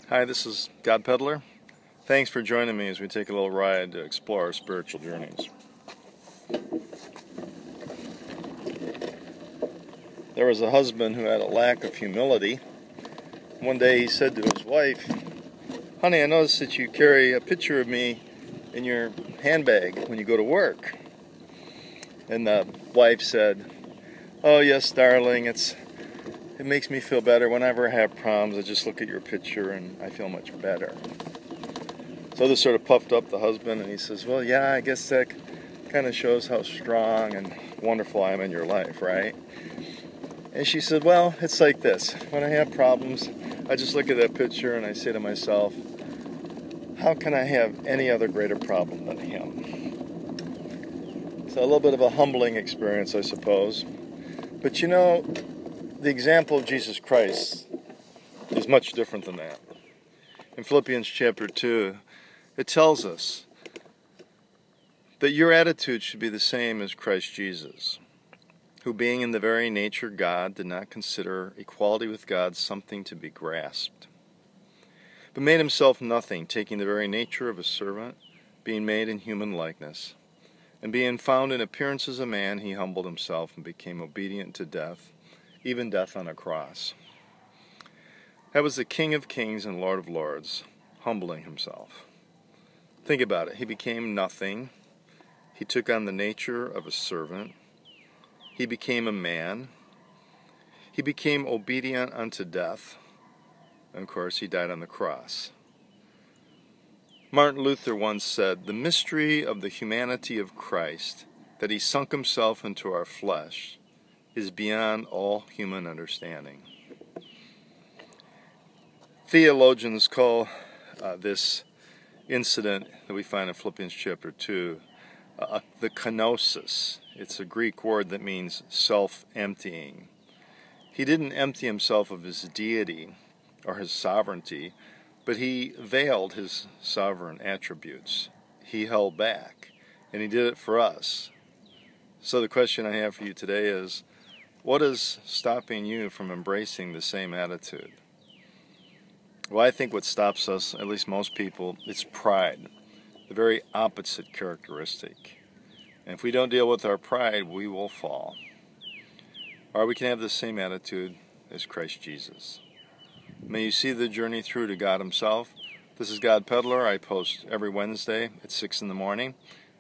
Hi, this is God Peddler. Thanks for joining me as we take a little ride to explore our spiritual journeys. There was a husband who had a lack of humility. One day he said to his wife, "Honey, I noticed that you carry a picture of me in your handbag when you go to work." And the wife said, "Oh yes, darling, it makes me feel better. Whenever I have problems, I just look at your picture and I feel much better." So this sort of puffed up the husband, and he says, "Well, yeah, I guess that kind of shows how strong and wonderful I am in your life, right?" And she said, "Well, it's like this. When I have problems, I just look at that picture and I say to myself, how can I have any other greater problem than him?" So a little bit of a humbling experience, I suppose. But you know, the example of Jesus Christ is much different than that. In Philippians chapter 2, it tells us that your attitude should be the same as Christ Jesus, who being in the very nature God did not consider equality with God something to be grasped, but made himself nothing, taking the very nature of a servant, being made in human likeness. And being found in appearance as a man, he humbled himself and became obedient to death, even death on a cross. That was the King of Kings and Lord of Lords, humbling himself. Think about it. He became nothing. He took on the nature of a servant. He became a man. He became obedient unto death. And of course, he died on the cross. Martin Luther once said, "The mystery of the humanity of Christ, that he sunk himself into our flesh, is beyond all human understanding." Theologians call this incident that we find in Philippians chapter 2 the kenosis. It's a Greek word that means self-emptying. He didn't empty himself of his deity or his sovereignty, but he veiled his sovereign attributes. He held back, and he did it for us. So the question I have for you today is, what is stopping you from embracing the same attitude? Well, I think what stops us, at least most people, is pride, the very opposite characteristic. And if we don't deal with our pride, we will fall. Or we can have the same attitude as Christ Jesus. May you see the journey through to God himself. This is God Peddler. I post every Wednesday at 6 in the morning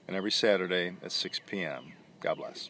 and every Saturday at 6 p.m. God bless.